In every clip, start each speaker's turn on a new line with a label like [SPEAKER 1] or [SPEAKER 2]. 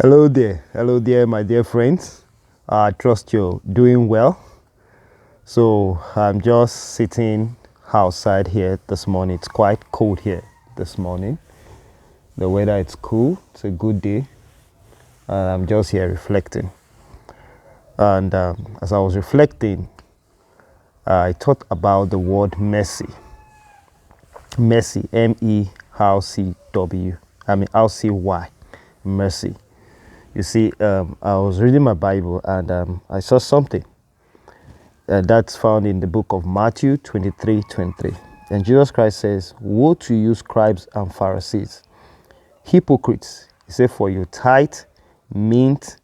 [SPEAKER 1] Hello there, my dear friends. I trust you're doing well. So I'm just sitting outside here this morning. It's quite cold here this morning. The weather is cool. It's a good day. And I'm just here reflecting. And as I was reflecting, I thought about the word mercy. Mercy, M-E-R-C-W. R-C-Y. Mercy. You see, I was reading my Bible and I saw something that's found in the book of Matthew 23:23. And Jesus Christ says, "Woe to you, scribes and Pharisees, hypocrites! He said, for you tithe, mint,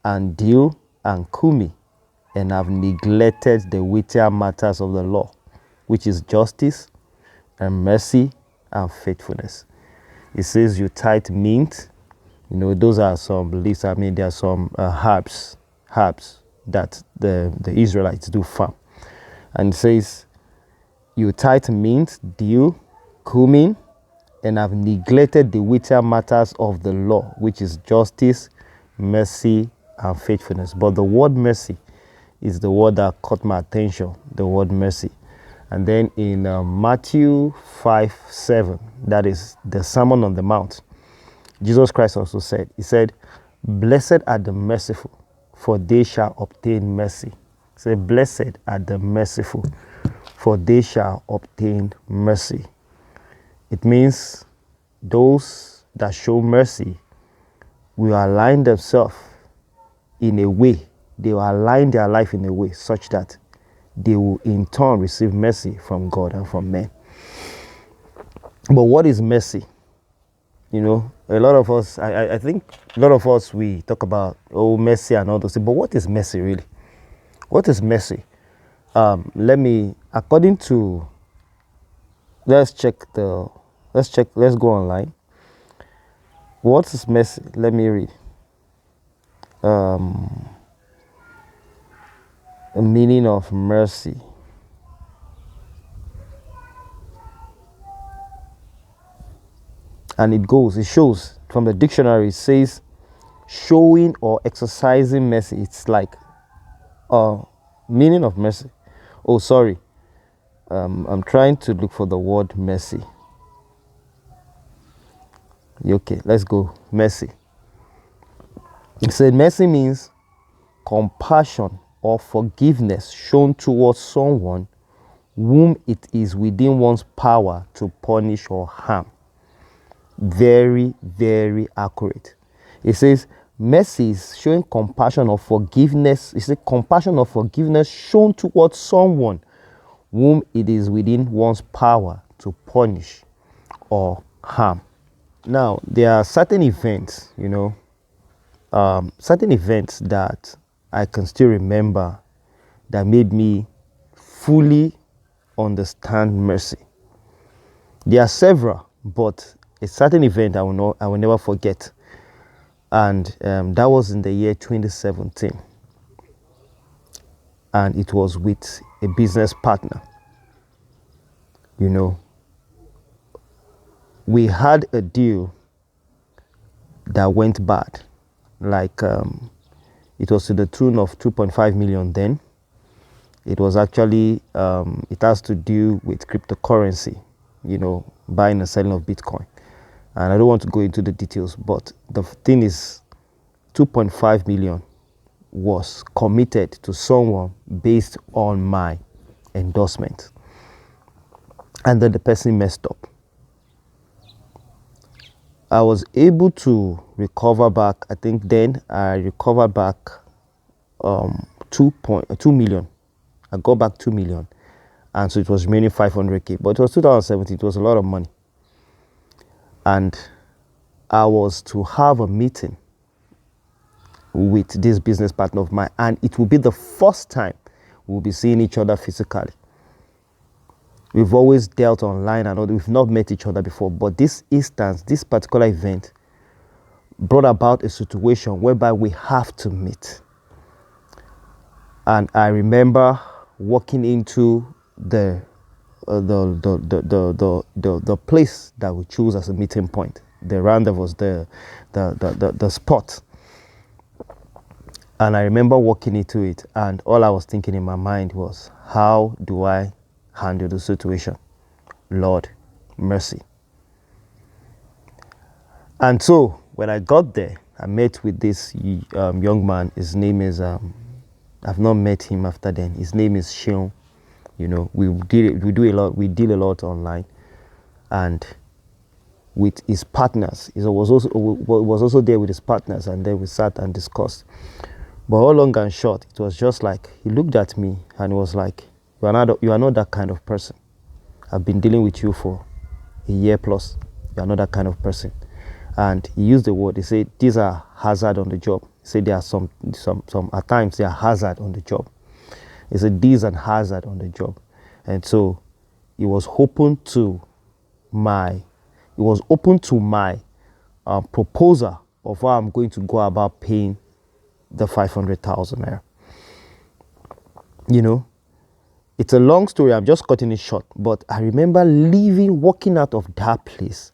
[SPEAKER 1] and dill, and cumin, and have neglected the weightier matters of the law, which is justice, and mercy, and faithfulness." He says you tithe mint. You know, those are some beliefs. There are some herbs that the Israelites do farm. And it says, you tithe mint, dill, cumin, and have neglected the weightier matters of the law, which is justice, mercy, and faithfulness. But the word mercy is the word that caught my attention, the word mercy. And then in Matthew 5:7, that is the Sermon on the Mount, Jesus Christ also said, he said, "Blessed are the merciful, for they shall obtain mercy." He said, "Blessed are the merciful, for they shall obtain mercy." It means those that show mercy will align themselves in a way, they will align their life in a way such that they will in turn receive mercy from God and from men. But what is mercy? You know, a lot of us, I think a lot of us, we talk about, mercy and all those things. But what is mercy really? What is mercy? According to, let's go online. What is mercy? Let me read. A meaning of mercy. And it shows from the dictionary, it says showing or exercising mercy. It's like meaning of mercy. Oh, sorry. I'm trying to look for the word mercy. Okay, let's go. Mercy. It said mercy means compassion or forgiveness shown towards someone whom it is within one's power to punish or harm. Very, very accurate. It says mercy is showing compassion or forgiveness. It's a compassion or forgiveness shown towards someone whom it is within one's power to punish or harm. Now, there are certain events, that I can still remember that made me fully understand mercy. There are several, but a certain event I will never forget. And that was in the year 2017. And it was with a business partner. You know, we had a deal that went bad. Like, it was to the tune of 2.5 million then. It was actually, it has to do with cryptocurrency, buying and selling of Bitcoin. And I don't want to go into the details, but the thing is, 2.5 million was committed to someone based on my endorsement. And then the person messed up. I was able to recover back, I think then I recovered back 2 million. I got back 2 million. And so it was remaining 500K. But it was 2017, it was a lot of money. And I was to have a meeting with this business partner of mine, and it will be the first time we'll be seeing each other physically. We've always dealt online and we've not met each other before, but this instance, this particular event, brought about a situation whereby we have to meet. And I remember walking into the place that we choose as a meeting point, the rendezvous, the spot. And I remember walking into it, and all I was thinking in my mind was, how do I handle the situation? Lord, mercy. And so when I got there, I met with this young man. His name is, I've not met him after then. His name is Shion. You know, we deal a lot online, and with his partners. He was also there with his partners, and then we sat and discussed. But all long and short, it was just like he looked at me and was like, you are not that kind of person. I've been dealing with you for a year plus. You are not that kind of person. And he used the word, he said, these are hazard on the job. He said there are some at times they are hazard on the job. He said these are hazard on the job. And so he was open to my proposal of how I'm going to go about paying the 500,000 naira. You know, it's a long story. I'm just cutting it short. But I remember walking out of that place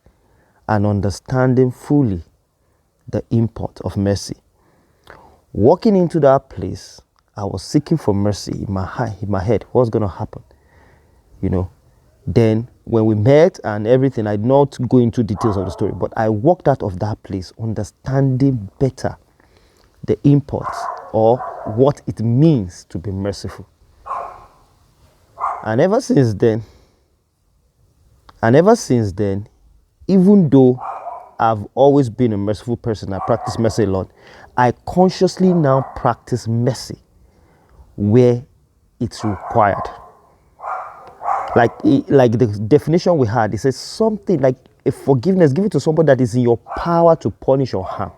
[SPEAKER 1] and understanding fully the import of mercy. Walking into that place, I was seeking for mercy in my head. What's going to happen? You know, then when we met and everything, I did not go into details of the story, but I walked out of that place understanding better the import or what it means to be merciful. And ever since then, even though I've always been a merciful person, I practice mercy a lot, I consciously now practice mercy where it's required. Like the definition we had, it says something like a forgiveness given to somebody that is in your power to punish or harm.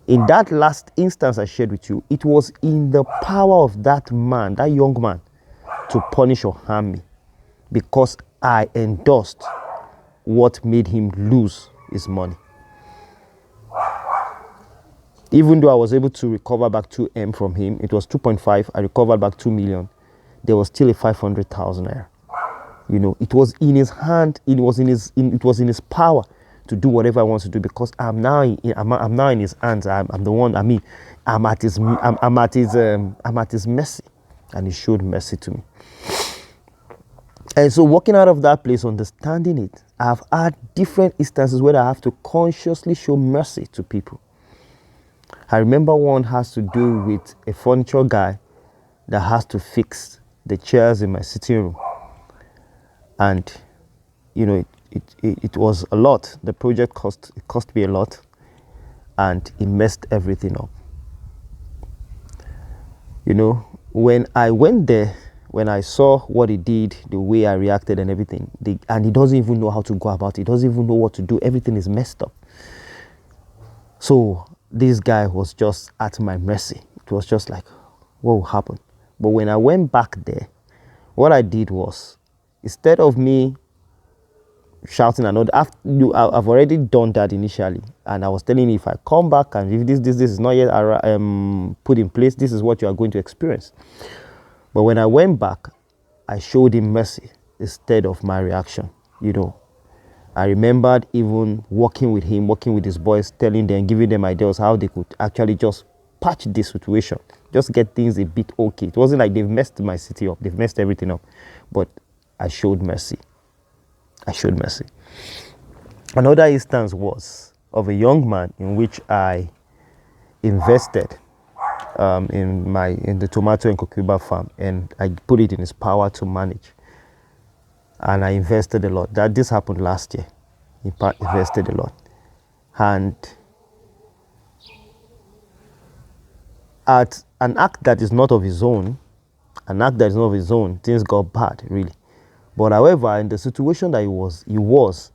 [SPEAKER 1] In that last instance I shared with you, it was in the power of that young man, to punish or harm me because I endorsed what made him lose his money. Even though I was able to recover back 2M from him, it was 2.5, I recovered back 2 million, there was still a 500,000 naira. You know, it was in his hand, it was in his power to do whatever I want to do because I'm now in his hands. I'm the one. I mean, I'm at his mercy, and he showed mercy to me. And so, walking out of that place, understanding it, I've had different instances where I have to consciously show mercy to people. I remember one has to do with a furniture guy that has to fix the chairs in my sitting room. And, you know, it was a lot. The project cost me a lot, and it messed everything up. You know, when I went there, when I saw what he did, the way I reacted and everything, and he doesn't even know how to go about it, he doesn't even know what to do, everything is messed up. So this guy was just at my mercy. It was just like, what will happen? But when I went back there, what I did was, instead of me shouting and all, I've already done that initially, and I was telling you, if I come back and if this is not yet put in place, this is what you are going to experience. But when I went back, I showed him mercy instead of my reaction. You know, I remembered even working with his boys, telling them, giving them ideas how they could actually just patch this situation, just get things a bit okay. It wasn't like they've messed my city up, they've messed everything up, but I showed mercy. Another instance was of a young man in which I invested in the tomato and cucumber farm, and I put it in his power to manage. And I invested a lot. This happened last year. Invested a lot. And at an act that is not of his own, things got bad, really. But however, in the situation that he was,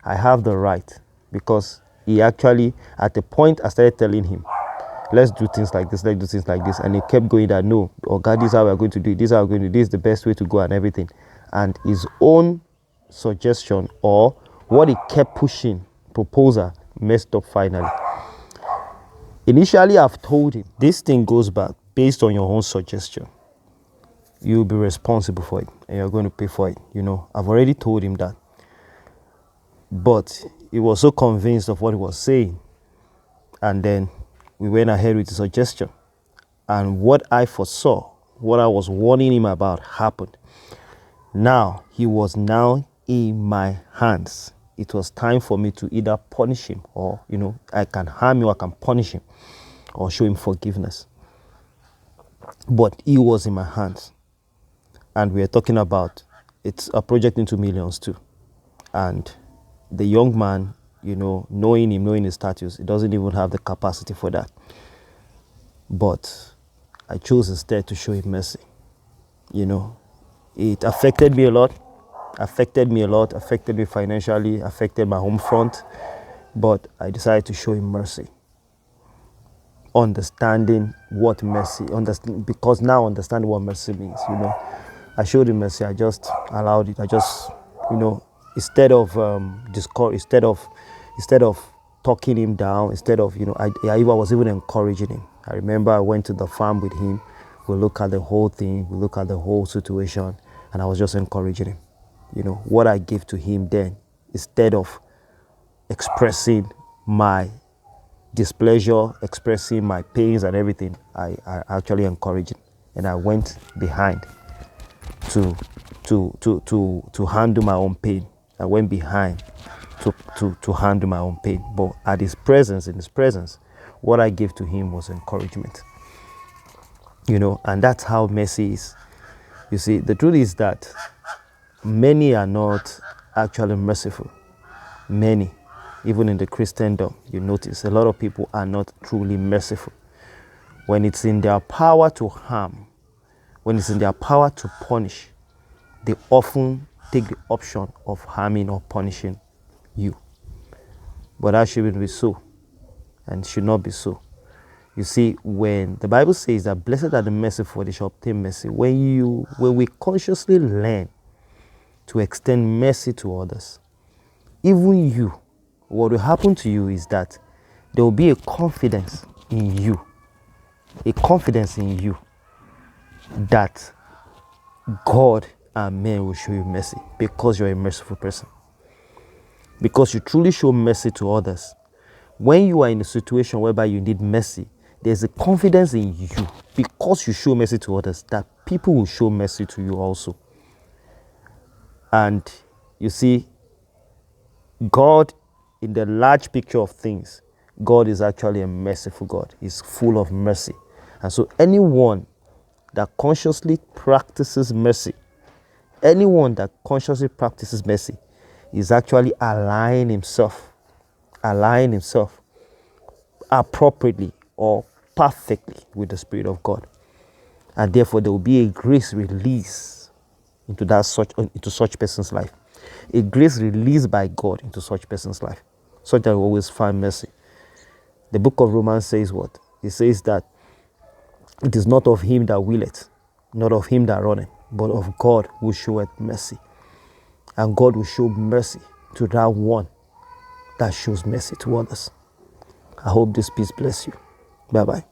[SPEAKER 1] I have the right, because he actually, at the point I started telling him, let's do things like this, and he kept going that, no, oh God, this is how we're going to do it, this is how we're going to do it, this is the best way to go and everything. And his own suggestion, or what he kept pushing, proposal, messed up finally. Initially, I've told him, this thing goes back based on your own suggestion. You'll be responsible for it, and you're going to pay for it. You know, I've already told him that. But he was so convinced of what he was saying, and then we went ahead with the suggestion. And what I foresaw, what I was warning him about, happened. Now, he was now in my hands. It was time for me to either punish him or, I can harm you, I can punish him or show him forgiveness. But he was in my hands. And we are talking about, it's a project into millions too. And the young man, knowing him, knowing his status, he doesn't even have the capacity for that. But I chose instead to show him mercy. It affected me a lot, affected me financially, affected my home front. But I decided to show him mercy. Understanding what mercy, because now understanding what mercy means, I showed him mercy. I just allowed it. I just, instead of instead of talking him down, instead of, I was even encouraging him. I remember I went to the farm with him. We look at the whole thing. We look at the whole situation, and I was just encouraging him. What I gave to him then, instead of expressing my displeasure, expressing my pains and everything, I actually encouraged him, and I went behind to handle my own pain. I went behind to handle my own pain. But in his presence, what I gave to him was encouragement. And that's how mercy is. You see, the truth is that many are not actually merciful. Many, even in the Christendom, you notice a lot of people are not truly merciful. When it's in their power to harm, when it's in their power to punish, they often take the option of harming or punishing you. But that shouldn't be so, and should not be so. You see, when the Bible says that blessed are the merciful, they shall obtain mercy. When we consciously learn to extend mercy to others, even you, what will happen to you is that there will be a confidence in you that God and men will show you mercy because you're a merciful person. Because you truly show mercy to others. When you are in a situation whereby you need mercy, there's a confidence in you because you show mercy to others that people will show mercy to you also. And you see, God, in the large picture of things, God is actually a merciful God. He's full of mercy. And so anyone that consciously practices mercy is actually aligning himself appropriately or perfectly with the Spirit of God. And therefore there will be a grace release into such person's life. A grace released by God into such person's life, such that we always find mercy. The book of Romans says what? It says that it is not of him that willeth, not of him that runneth, but of God who showeth mercy. And God will show mercy to that one that shows mercy to others. I hope this peace bless you. Bye-bye.